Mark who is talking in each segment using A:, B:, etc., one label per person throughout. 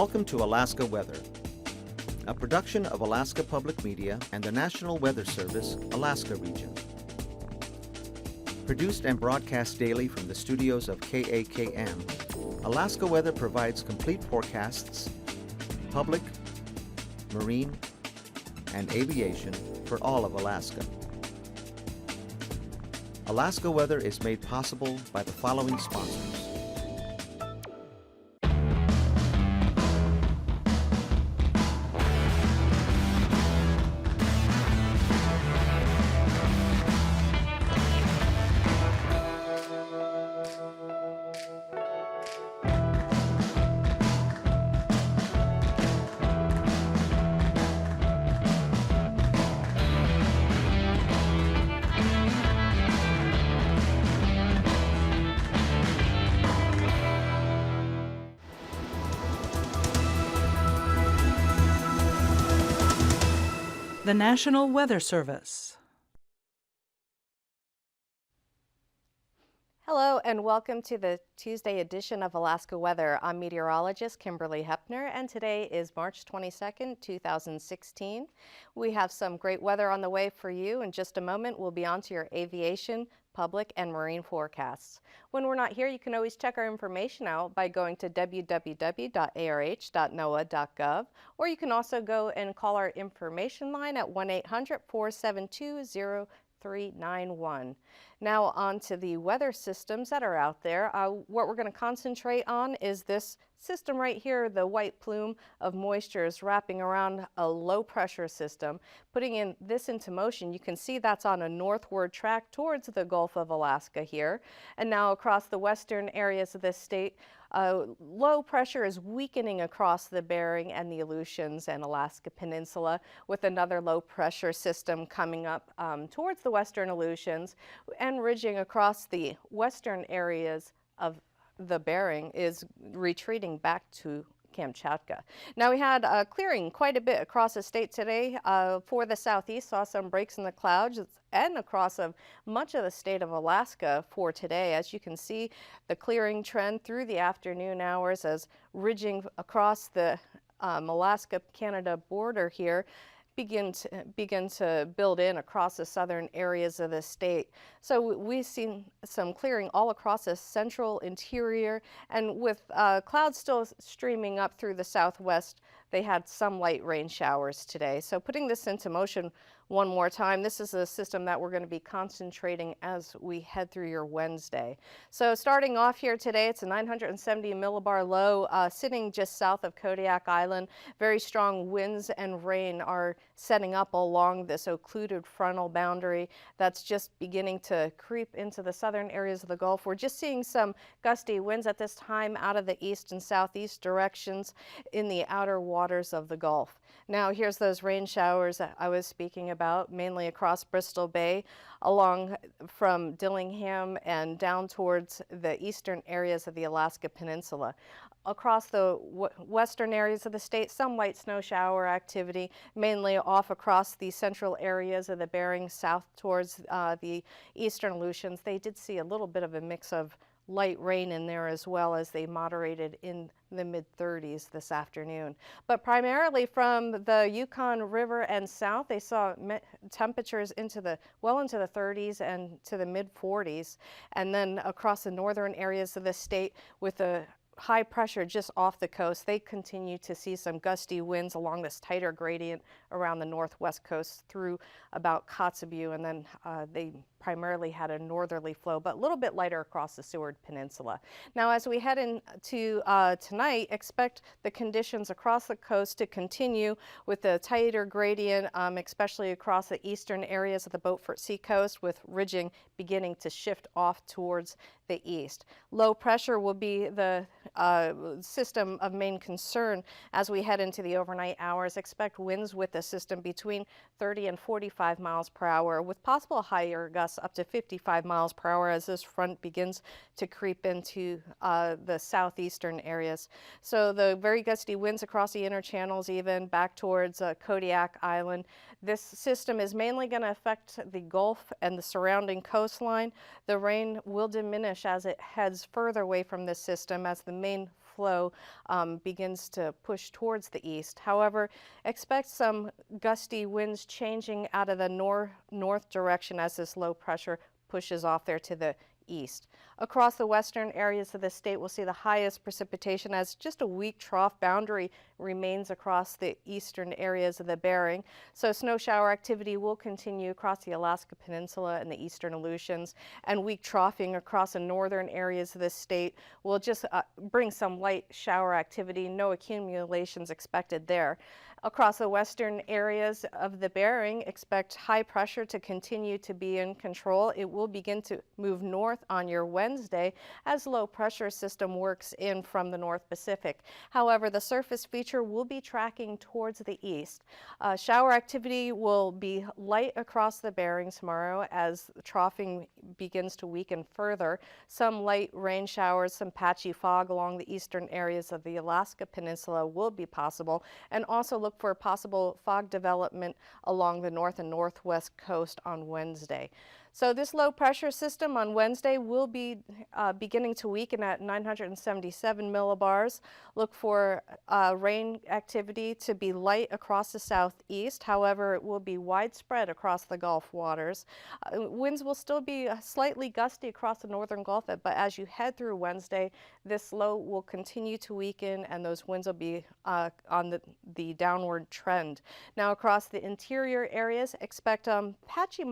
A: Welcome to Alaska Weather, a production of Alaska Public Media and the National Weather Service, Alaska Region. Produced and broadcast daily from the studios of KAKM, Alaska Weather provides complete forecasts, public, marine, and aviation for all of Alaska. Alaska Weather is made possible by the following sponsors.
B: The National Weather Service.
C: Hello and welcome to the Tuesday edition of Alaska Weather. I'm meteorologist Kimberley Hoeppner, and today is March 22nd, 2016. We have some great weather on the way for you. In just a moment, we'll be on to your aviation, public, and marine forecasts. When we're not here, you can always check our information out by going to www.arh.noaa.gov, or you can also go and call our information line at 1-800-472-0391. Now on to the weather systems that are out there. What we're going to concentrate on is this system right here. The white plume of moisture is wrapping around a low pressure system. Putting this into motion, you can see that's on a northward track towards the Gulf of Alaska here. And now across the western areas of this state, low pressure is weakening across the Bering and the Aleutians and Alaska Peninsula, with another low pressure system coming up towards the western Aleutians and ridging across the western areas of the Bering is retreating back to Kamchatka. Now we had clearing quite a bit across the state today for the southeast. Saw some breaks in the clouds and across much of the state of Alaska for today. As you can see, the clearing trend through the afternoon hours as ridging across the Alaska-Canada border here begin to build in across the southern areas of the state. So we've seen some clearing all across the central interior, and with clouds still streaming up through the southwest, they had some light rain showers today. So putting this into motion one more time, this is a system that we're going to be concentrating as we head through your Wednesday. So starting off here today, it's a 970 millibar low sitting just south of Kodiak Island. Very strong winds and rain are setting up along this occluded frontal boundary that's just beginning to creep into the southern areas of the Gulf. We're just seeing some gusty winds at this time out of the east and southeast directions in the outer waters of the Gulf. Now here's those rain showers that I was speaking about, mainly across Bristol Bay, along from Dillingham and down towards the eastern areas of the Alaska Peninsula. Across the western areas of the state, some light snow shower activity, mainly off across the central areas of the Bering south towards the eastern Aleutians. They did see a little bit of a mix of light rain in there as well, as they moderated in the mid-30s this afternoon. But primarily from the Yukon River and south, they saw temperatures well into the 30s and to the mid-40s. And then across the northern areas of the state, with the high pressure just off the coast, they continue to see some gusty winds along this tighter gradient around the northwest coast through about Kotzebue, and then they primarily had a northerly flow, but a little bit lighter across the Seward Peninsula. Now, as we head into tonight, expect the conditions across the coast to continue with the tighter gradient, especially across the eastern areas of the Beaufort Seacoast, with ridging beginning to shift off towards the east. Low pressure will be the system of main concern as we head into the overnight hours. Expect winds with the system between 30 and 45 miles per hour, with possible higher gusts up to 55 miles per hour as this front begins to creep into the southeastern areas. So the very gusty winds across the inner channels, even back towards Kodiak Island. This system is mainly going to affect the Gulf and the surrounding coastline. The rain will diminish as it heads further away from this system, as the main flow begins to push towards the east. However, expect some gusty winds changing out of the north direction as this low pressure pushes off there to the east. Across the western areas of the state, we'll see the highest precipitation as just a weak trough boundary remains across the eastern areas of the Bering. So snow shower activity will continue across the Alaska Peninsula and the eastern Aleutians, and weak troughing across the northern areas of the state will just bring some light shower activity, no accumulations expected there. Across the western areas of the Bering, expect high pressure to continue to be in control. It will begin to move north on your Wednesday as low pressure system works in from the North Pacific. However, the surface feature will be tracking towards the east. Shower activity will be light across the Bering tomorrow as troughing begins to weaken further. Some light rain showers, some patchy fog along the eastern areas of the Alaska Peninsula will be possible, and also look for possible fog development along the north and northwest coast on Wednesday. So this low pressure system on Wednesday will be beginning to weaken at 977 millibars. Look for rain activity to be light across the southeast. However, it will be widespread across the Gulf waters. Winds will still be slightly gusty across the northern Gulf, but as you head through Wednesday, this low will continue to weaken and those winds will be on the downward trend. Now across the interior areas, expect patchy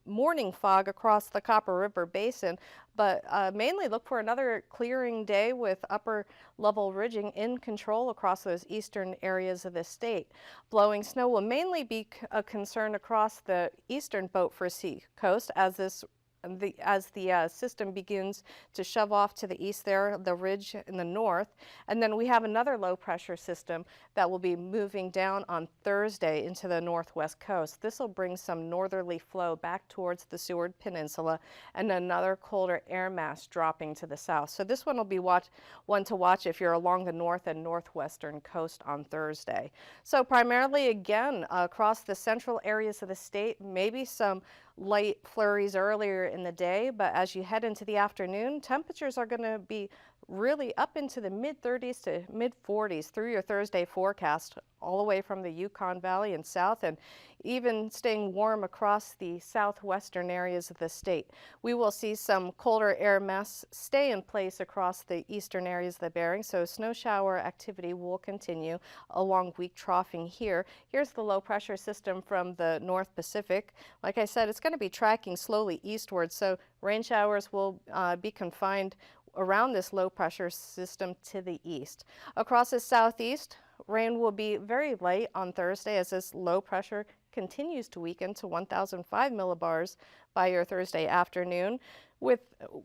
C: morning fog across the Copper River Basin, but mainly look for another clearing day with upper level ridging in control across those eastern areas of the state. Blowing snow will mainly be a concern across the eastern Beaufort Sea coast as the system begins to shove off to the east there, the ridge in the north. And then we have another low pressure system that will be moving down on Thursday into the northwest coast. This will bring some northerly flow back towards the Seward Peninsula and another colder air mass dropping to the south. So this one will be one to watch if you're along the north and northwestern coast on Thursday. So primarily again across the central areas of the state, maybe some light flurries earlier in the day, but as you head into the afternoon, temperatures are going to be really up into the mid-30s to mid-40s through your Thursday forecast, all the way from the Yukon Valley and south, and even staying warm across the southwestern areas of the state. We will see some colder air mass stay in place across the eastern areas of the Bering, so snow shower activity will continue along weak troughing here. Here's the low pressure system from the North Pacific. Like I said, it's going to be tracking slowly eastward, so rain showers will be confined around this low pressure system to the east. Across the southeast, rain will be very light on Thursday as this low pressure continues to weaken to 1,005 millibars by your Thursday afternoon, with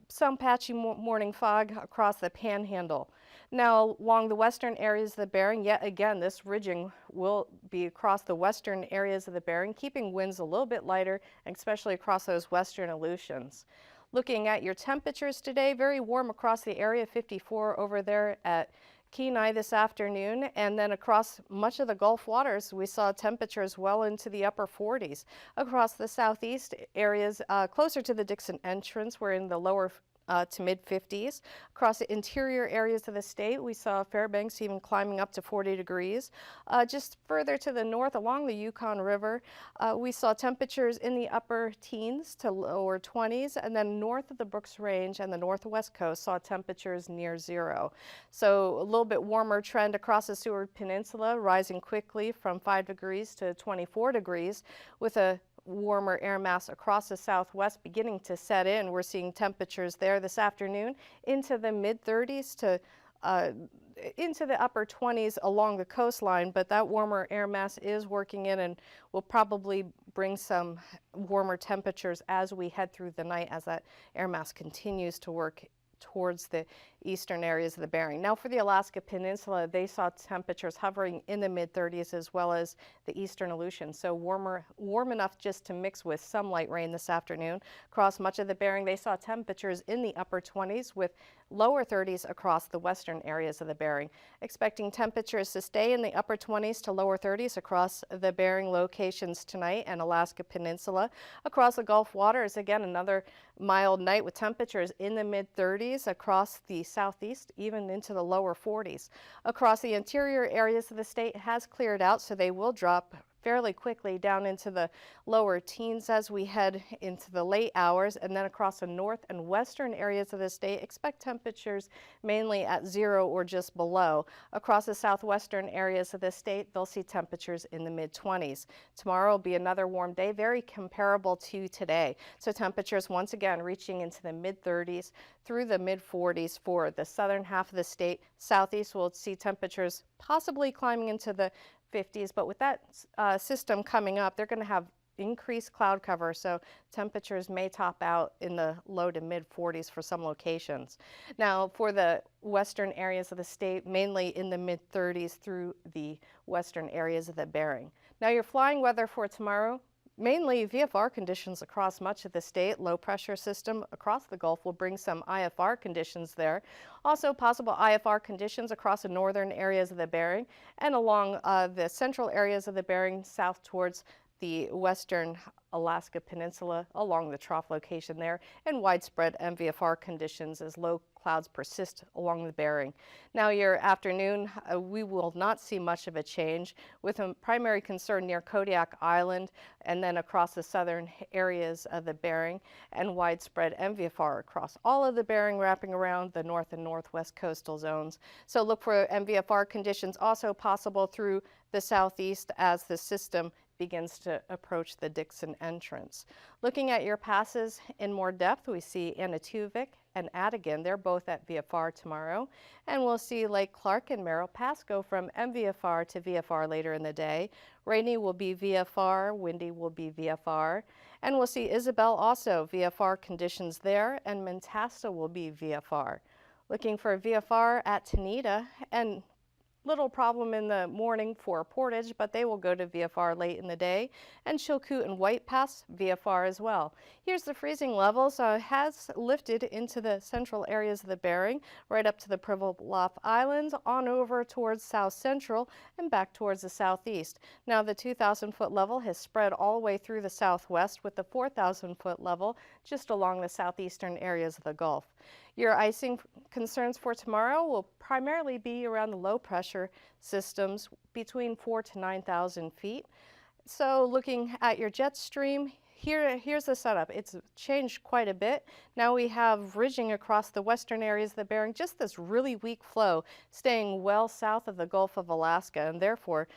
C: some patchy morning fog across the panhandle. Now, along the western areas of the Bering, yet again, this ridging will be across the western areas of the Bering, keeping winds a little bit lighter, especially across those western Aleutians. Looking at your temperatures today, very warm across the area, 54 over there at Kenai this afternoon, and then across much of the Gulf waters, we saw temperatures well into the upper 40s. Across the southeast areas, closer to the Dixon entrance, we're in the lower to mid-50s. Across the interior areas of the state, we saw Fairbanks even climbing up to 40 degrees. Just further to the north along the Yukon River, we saw temperatures in the upper teens to lower 20s, and then north of the Brooks Range and the northwest coast saw temperatures near zero. So a little bit warmer trend across the Seward Peninsula, rising quickly from 5 degrees to 24 degrees, with a warmer air mass across the southwest beginning to set in. We're seeing temperatures there this afternoon into the mid-30s to into the upper 20s along the coastline, but that warmer air mass is working in and will probably bring some warmer temperatures as we head through the night as that air mass continues to work towards the eastern areas of the Bering. Now for the Alaska Peninsula, they saw temperatures hovering in the mid-30s as well as the eastern Aleutians, so warm enough just to mix with some light rain this afternoon. Across much of the Bering, they saw temperatures in the upper 20s with lower 30s across the western areas of the Bering. Expecting temperatures to stay in the upper 20s to lower 30s across the Bering locations tonight and Alaska Peninsula. Across the Gulf waters, again, another mild night with temperatures in the mid-30s across the southeast, even into the lower 40s. Across the interior areas of the state, it has cleared out, so they will drop fairly quickly down into the lower teens as we head into the late hours. And then across the north and western areas of the state, expect temperatures mainly at 0 or just below. Across the southwestern areas of the state, they'll see temperatures in the mid-20s. Tomorrow will be another warm day, very comparable to today. So temperatures once again reaching into the mid-30s through the mid-40s for the southern half of the state. Southeast will see temperatures possibly climbing into the 50s, but with that system coming up, they're going to have increased cloud cover, so temperatures may top out in the low to mid 40s for some locations. Now, for the western areas of the state, mainly in the mid 30s through the western areas of the Bering. Now, your flying weather for tomorrow, mainly VFR conditions across much of the state. Low pressure system across the Gulf will bring some IFR conditions there. Also possible IFR conditions across the northern areas of the Bering and along the central areas of the Bering south towards the western Alaska Peninsula along the trough location there, and widespread MVFR conditions as low clouds persist along the Bering. Now your afternoon, we will not see much of a change, with a primary concern near Kodiak Island and then across the southern areas of the Bering, and widespread MVFR across all of the Bering, wrapping around the north and northwest coastal zones. So look for MVFR conditions also possible through the southeast as the system begins to approach the Dixon entrance. Looking at your passes in more depth, we see Anahtuvik and Adigan. They're both at VFR tomorrow. And we'll see Lake Clark and Merrill Pass go from MVFR to VFR later in the day. Rainy will be VFR, windy will be VFR. And we'll see Isabel also VFR conditions there, and Mentasta will be VFR. Looking for VFR at Tanita, and little problem in the morning for Portage, but they will go to VFR late in the day. And Chilkoot and White Pass, VFR as well. Here's the freezing levels. Has lifted into the central areas of the Bering, right up to the Pribilof Islands, on over towards south central and back towards the southeast. Now the 2,000-foot level has spread all the way through the southwest, with the 4,000-foot level just along the southeastern areas of the Gulf. Your icing concerns for tomorrow will primarily be around the low pressure systems between 4,000 to 9,000 feet. So looking at your jet stream, here's the setup. It's changed quite a bit. Now we have ridging across the western areas of the Bering, just this really weak flow staying well south of the Gulf of Alaska, and therefore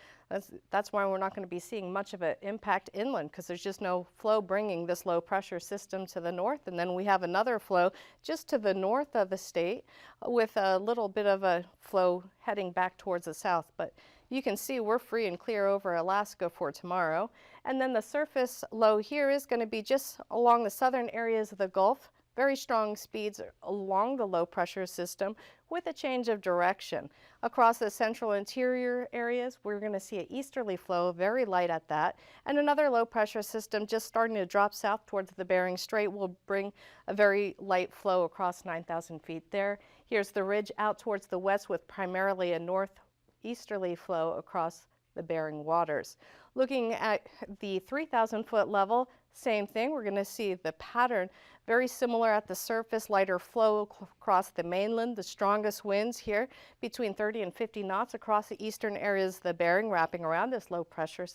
C: that's why we're not going to be seeing much of an impact inland, because there's just no flow bringing this low pressure system to the north. And then we have another flow just to the north of the state with a little bit of a flow heading back towards the south. But you can see we're free and clear over Alaska for tomorrow. And then the surface low here is going to be just along the southern areas of the Gulf. Very strong speeds along the low pressure system with a change of direction. Across the central interior areas, we're going to see an easterly flow, very light at that, and another low pressure system just starting to drop south towards the Bering Strait will bring a very light flow across 9,000 feet there. Here's the ridge out towards the west with primarily a northeasterly flow across the Bering waters. Looking at the 3,000-foot level, same thing. We're going to see the pattern very similar at the surface, lighter flow across the mainland. The strongest winds here between 30 and 50 knots across the eastern areas of the Bering, wrapping around this low pressure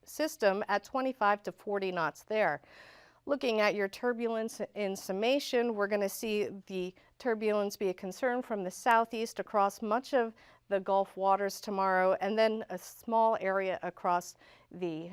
C: system at 25 to 40 knots there. Looking at your turbulence in summation, we're going to see the turbulence be a concern from the southeast across much of the Gulf waters tomorrow, and then a small area across the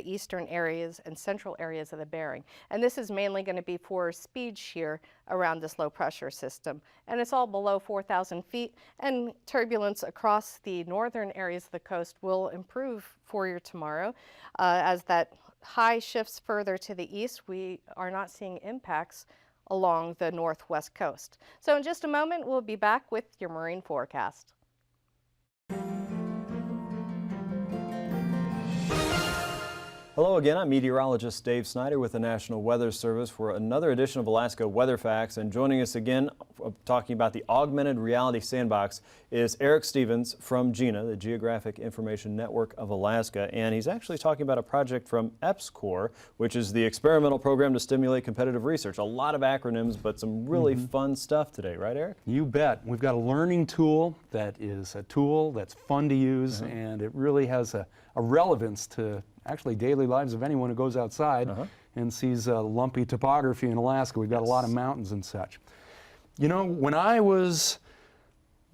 C: eastern areas and central areas of the Bering. And this is mainly going to be for speed shear around this low pressure system. And it's all below 4,000 feet, and turbulence across the northern areas of the coast will improve for you tomorrow. As that high shifts further to the east, we are not seeing impacts along the northwest coast. So in just a moment, we'll be back with your marine forecast.
D: Hello again, I'm meteorologist Dave Snider with the National Weather Service for another edition of Alaska Weather Facts. And joining us again, talking about the Augmented Reality Sandbox, is Eric Stevens from GINA, the Geographic Information Network of Alaska. And he's actually talking about a project from AKwx, which is the experimental program to stimulate competitive research. A lot of acronyms, but some really fun stuff today, right, Eric?
E: You bet. We've got a learning tool that is a tool that's fun to use, and it really has a relevance to actually daily lives of anyone who goes outside and sees lumpy topography in Alaska. We've got a lot of mountains and such. You know, when I was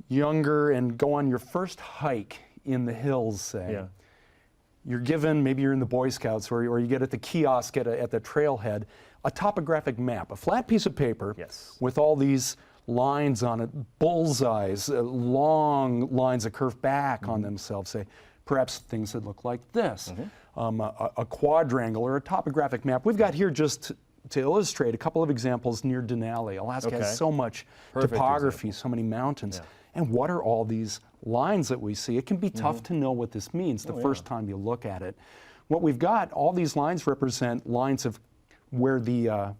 E: younger and go on your first hike in the hills, say, you're given, maybe you're in the Boy Scouts or you get at the kiosk at the trailhead, a topographic map, a flat piece of paper with all these lines on it, bullseyes, long lines that curve back on themselves, say, perhaps things that look like this. A quadrangle or a topographic map. We've got here just to illustrate a couple of examples near Denali. Alaska has so much topography, so many mountains. And what are all these lines that we see? It can be tough to know what this means the first time you look at it. What we've got, all these lines represent lines of where the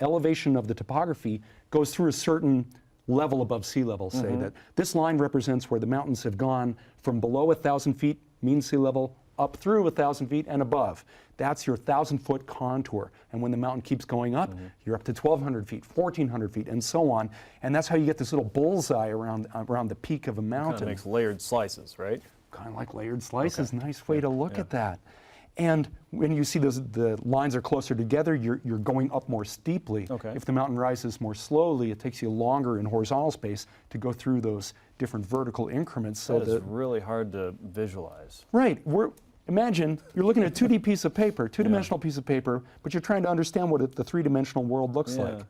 E: elevation of the topography goes through a certain level above sea level, say that this line represents where the mountains have gone from below 1,000 feet, mean sea level, up through 1,000 feet and above. That's your 1,000-foot contour. And when the mountain keeps going up, you're up to 1,200 feet, 1,400 feet, and so on. And that's how you get this little bullseye around the peak of a mountain.
D: Kind of makes layered slices, right?
E: Kind of like layered slices. Nice way to look at that. And when you see the lines are closer together, you're going up more steeply. If the mountain rises more slowly, it takes you longer in horizontal space to go through those different vertical increments. So
D: that is really hard to visualize.
E: Right. Imagine you're looking at a 2D piece of paper, two-dimensional piece of paper, but you're trying to understand what the three-dimensional world looks like.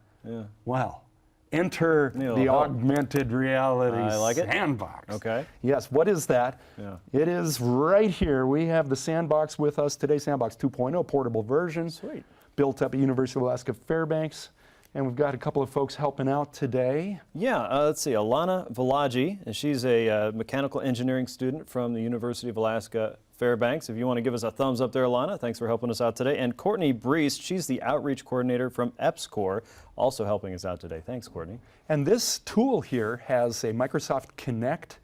E: Well, enter the augmented reality sandbox. Yes, what is that? It is right here. We have the sandbox with us today, Sandbox 2.0, portable version.
D: Sweet.
E: Built up at University of Alaska Fairbanks. And we've got a couple of folks helping out today.
D: Let's see, Alana Valaji, and she's a mechanical engineering student from the University of Alaska Fairbanks. If you want to give us a thumbs up there, Alana, thanks for helping us out today. And Courtney Brees, she's the outreach coordinator from AKwx, also helping us out today. Thanks, Courtney.
E: And this tool here has a Microsoft Kinect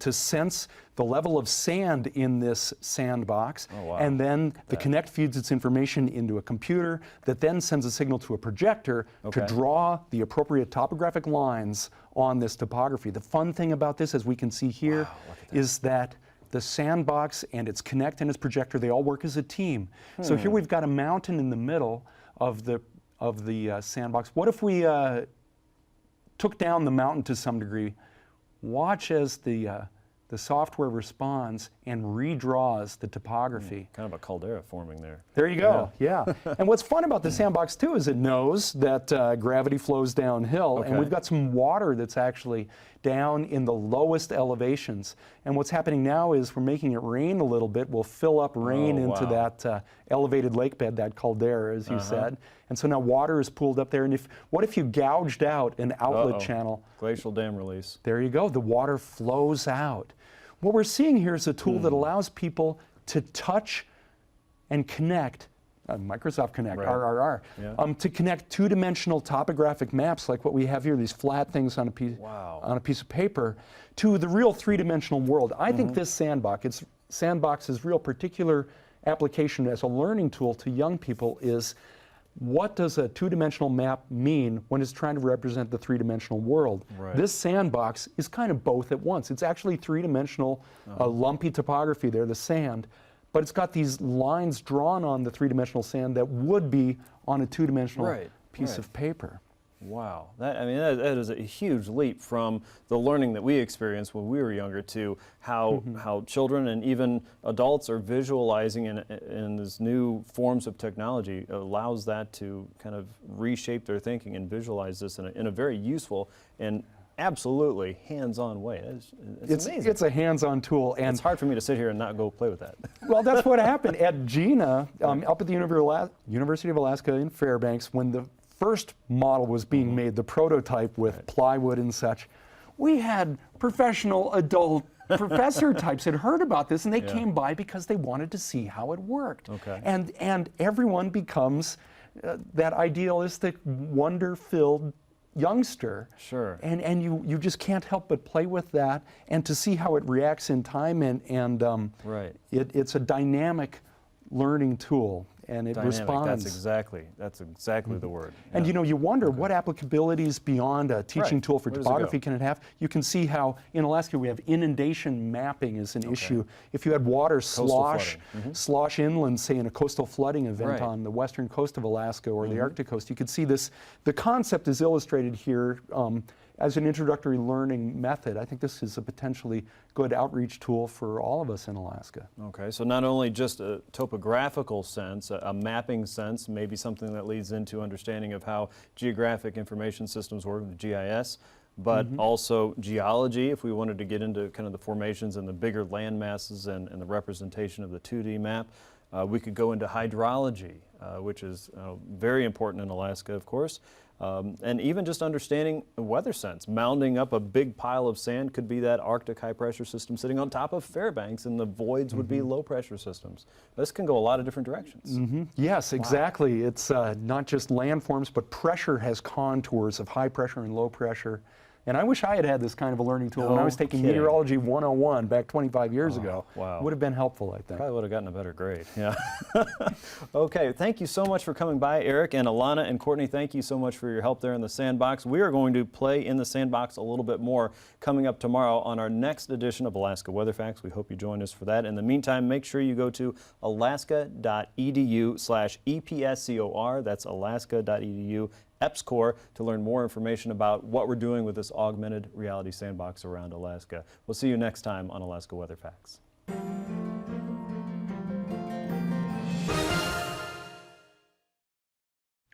E: to sense the level of sand in this sandbox. And then the Kinect feeds its information into a computer that then sends a signal to a projector to draw the appropriate topographic lines on this topography. The fun thing about this, as we can see here, is that the sandbox and its Kinect and its projector, they all work as a team. So here we've got a mountain in the middle of the sandbox. What if we took down the mountain to some degree? Watch as the software responds and redraws the topography.
D: Kind of a caldera forming there.
E: There you go, And what's fun about the sandbox too is it knows that gravity flows downhill, and we've got some water that's actually down in the lowest elevations. And what's happening now is we're making it rain a little bit. We'll fill up rain into that elevated lake bed, that caldera, as you said. And so now water is pooled up there. And what if you gouged out an outlet channel?
D: Glacial dam release.
E: There you go. The water flows out. What we're seeing here is a tool that allows people to touch and connect, Microsoft Connect, RRR, to connect two-dimensional topographic maps like what we have here, these flat things on a piece of paper, to the real three-dimensional world. I think this Sandbox's real particular application as a learning tool to young people is, what does a two-dimensional map mean when it's trying to represent the three-dimensional world? This sandbox is kind of both at once. It's actually three-dimensional, lumpy topography there, the sand, but it's got these lines drawn on the three-dimensional sand that would be on a two-dimensional piece of paper.
D: Wow, that is a huge leap from the learning that we experienced when we were younger to how children and even adults are visualizing in these new forms of technology. It allows that to kind of reshape their thinking and visualize this in a very useful and absolutely hands-on way. It's amazing.
E: It's a hands-on tool, and
D: it's hard for me to sit here and not go play with that.
E: Well, that's what happened at GINA, up at the University of Alaska in Fairbanks, when the first model was being made, the prototype with plywood and such. We had professional adult professor types had heard about this, and they came by because they wanted to see how it worked.
D: Okay.
E: And everyone becomes that idealistic, wonder-filled youngster.
D: Sure.
E: And you just can't help but play with that, and to see how it reacts in time, and
D: Right.
E: it's a dynamic learning tool, and it
D: Dynamic,
E: responds.
D: That's exactly the word.
E: And
D: Yeah.
E: you wonder what applicabilities beyond a teaching
D: Right.
E: tool for
D: Where does it
E: topography
D: go?
E: can it have? You can see how in Alaska we have inundation mapping as an issue. If you had water slosh inland, say in a coastal flooding event
D: Right.
E: on the western coast of Alaska or the Arctic coast, you could see this. The concept is illustrated here as an introductory learning method. I think this is a potentially good outreach tool for all of us in Alaska.
D: Okay, so not only just a topographical sense, a mapping sense, maybe something that leads into understanding of how geographic information systems work with GIS, but also geology, if we wanted to get into kind of the formations and the bigger land masses and the representation of the 2D map. We could go into hydrology, which is very important in Alaska, of course. And even just understanding the weather sense. Mounding up a big pile of sand could be that Arctic high pressure system sitting on top of Fairbanks, and the voids would be low pressure systems. This can go a lot of different directions.
E: Yes, exactly. It's not just landforms, but pressure has contours of high pressure and low pressure. And I wish I had had this kind of a learning tool when I was taking
D: kidding.
E: Meteorology 101 back 25 years ago.
D: wow.
E: Would have been helpful, I think.
D: Probably would have gotten a better grade, yeah. Okay, thank you so much for coming by, Eric, and Alana and Courtney, thank you so much for your help there in the sandbox. We are going to play in the sandbox a little bit more coming up tomorrow on our next edition of Alaska Weather Facts. We hope you join us for that. In the meantime, make sure you go to alaska.edu/EPSCOR. That's alaska.edu EPSCOR to learn more information about what we're doing with this augmented reality sandbox around Alaska. We'll see you next time on Alaska Weather Facts.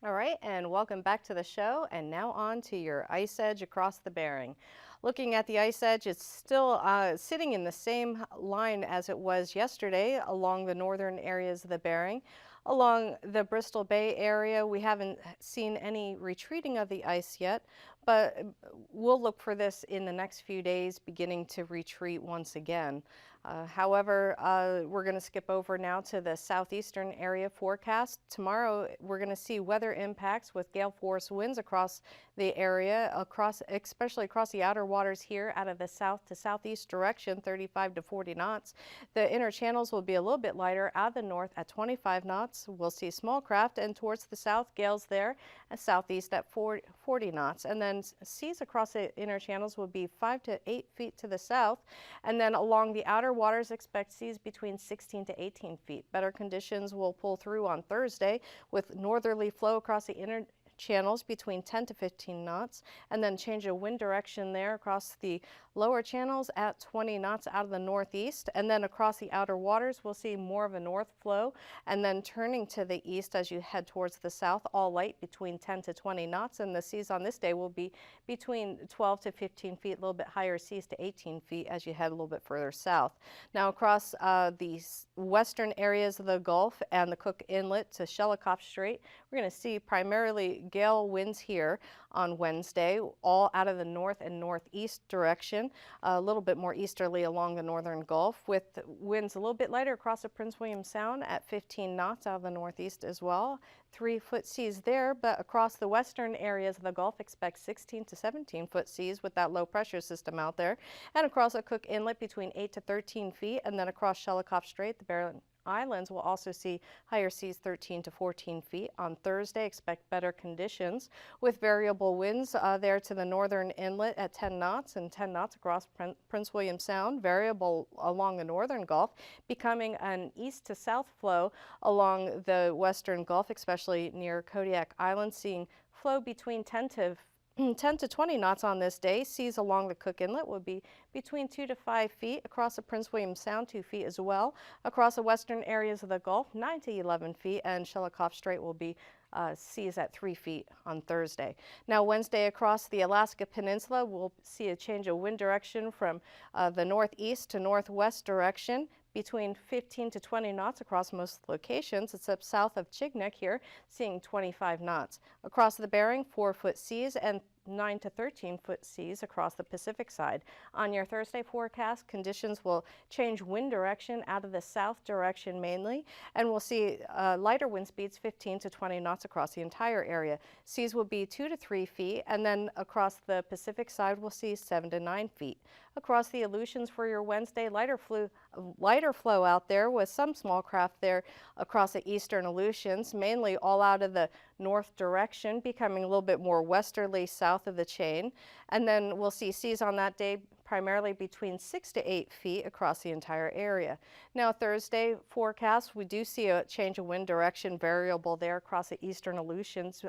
C: All right, and welcome back to the show, and now on to your ice edge across the Bering. Looking at the ice edge, it's still sitting in the same line as it was yesterday along the northern areas of the Bering. Along the Bristol Bay area, we haven't seen any retreating of the ice yet, but we'll look for this in the next few days beginning to retreat once again. However, we're going to skip over now to the southeastern area forecast. Tomorrow, we're going to see weather impacts with gale force winds across the area, especially across the outer waters here out of the south to southeast direction, 35 to 40 knots. The inner channels will be a little bit lighter out of the north at 25 knots. We'll see small craft, and towards the south, gales there and southeast at 40 knots. And then seas across the inner channels will be 5 to 8 feet to the south. And then along the outer waters, expect seas between 16 to 18 feet. Better conditions will pull through on Thursday with northerly flow across the inner channels between 10 to 15 knots, and then change of wind direction there across the lower channels at 20 knots out of the northeast. And then across the outer waters, we'll see more of a north flow, and then turning to the east as you head towards the south, all light between 10 to 20 knots. And the seas on this day will be between 12 to 15 feet, a little bit higher seas to 18 feet as you head a little bit further south. Now across the western areas of the Gulf and the Cook Inlet to Shelikof Strait, we're going to see primarily gale winds here on Wednesday, all out of the north and northeast direction, a little bit more easterly along the northern Gulf, with winds a little bit lighter across the Prince William Sound at 15 knots out of the northeast as well. 3-foot seas there, but across the western areas of the Gulf, expect 16 to 17-foot seas with that low pressure system out there. And across the Cook Inlet between 8 to 13 feet, and then across Shelikof Strait, the Barren Islands will also see higher seas 13 to 14 feet. On Thursday, expect better conditions with variable winds there to the northern inlet at 10 knots and 10 knots across Prince William Sound, variable along the northern Gulf, becoming an east to south flow along the western Gulf, especially near Kodiak Island, seeing flow between 10 to 20 knots on this day. Seas along the Cook Inlet will be between 2 to 5 feet. Across the Prince William Sound, 2 feet as well. Across the western areas of the Gulf, 9 to 11 feet. And Shelikof Strait will be seas at 3 feet on Thursday. Now Wednesday across the Alaska Peninsula, we'll see a change of wind direction from the northeast to northwest direction, between 15 to 20 knots across most locations, except south of Chignik here, seeing 25 knots. Across the Bering, 4-foot seas, and 9 to 13 foot seas across the Pacific side. On your Thursday forecast, conditions will change wind direction out of the south direction mainly, and we'll see lighter wind speeds 15 to 20 knots across the entire area. Seas will be 2 to 3 feet, and then across the Pacific side we'll see 7 to 9 feet. Across the Aleutians for your Wednesday, lighter flow out there with some small craft there across the eastern Aleutians, mainly all out of the north direction, becoming a little bit more westerly south of the chain. And then we'll see seas on that day primarily between 6 to 8 feet across the entire area. Now Thursday forecast, we do see a change of wind direction variable there across the eastern Aleutians,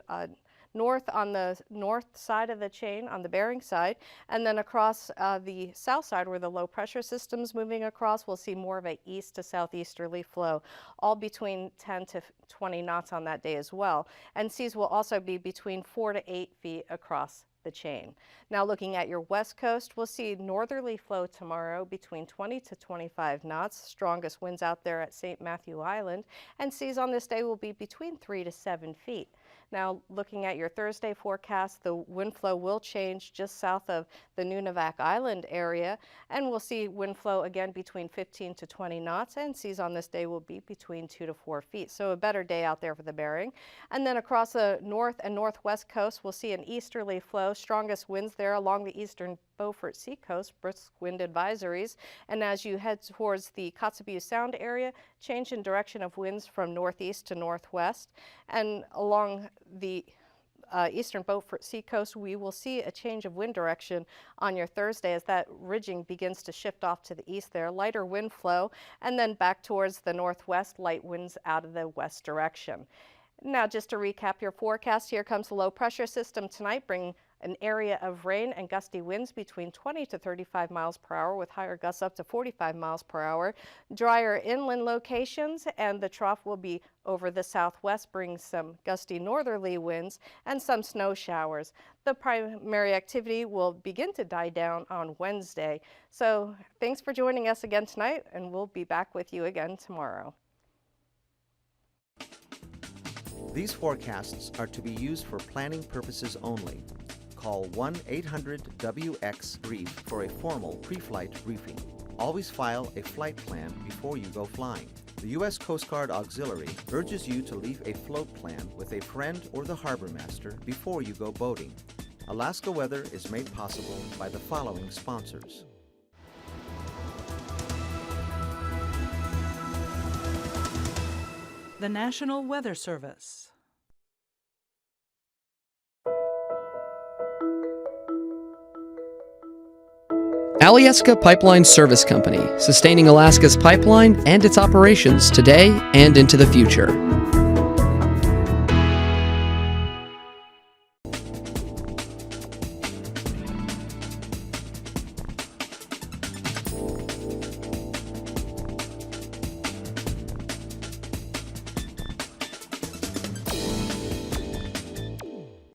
C: north on the north side of the chain on the Bering side, and then across the south side where the low pressure system's moving across, we'll see more of a east to southeasterly flow, all between 10 to 20 knots on that day as well. And seas will also be between 4 to 8 feet across the chain. Now looking at your west coast, we'll see northerly flow tomorrow between 20 to 25 knots, strongest winds out there at St. Matthew Island, and seas on this day will be between 3 to 7 feet. Now looking at your Thursday forecast, the wind flow will change just south of the Nunivak Island area, and we'll see wind flow again between 15 to 20 knots, and seas on this day will be between 2 to 4 feet. So a better day out there for the Bering. And then across the north and northwest coast, we'll see an easterly flow, strongest winds there along the eastern Beaufort seacoast, brisk wind advisories. And as you head towards the Kotzebue Sound area, change in direction of winds from northeast to northwest. And along the eastern Beaufort seacoast, we will see a change of wind direction on your Thursday as that ridging begins to shift off to the east there, lighter wind flow, and then back towards the northwest, light winds out of the west direction. Now just to recap your forecast, here comes the low pressure system tonight, bringing an area of rain and gusty winds between 20 to 35 miles per hour with higher gusts up to 45 miles per hour. Drier inland locations, and the trough will be over the southwest, bringing some gusty northerly winds and some snow showers. The primary activity will begin to die down on Wednesday. So thanks for joining us again tonight, and we'll be back with you again tomorrow.
A: These forecasts are to be used for planning purposes only. Call 1-800-WX-BRIEF for a formal pre-flight briefing. Always file a flight plan before you go flying. The U.S. Coast Guard Auxiliary urges you to leave a float plan with a friend or the harbor master before you go boating. Alaska Weather is made possible by the following sponsors.
B: The National Weather Service.
F: Alyeska Pipeline Service Company, sustaining Alaska's pipeline and its operations today and into the future.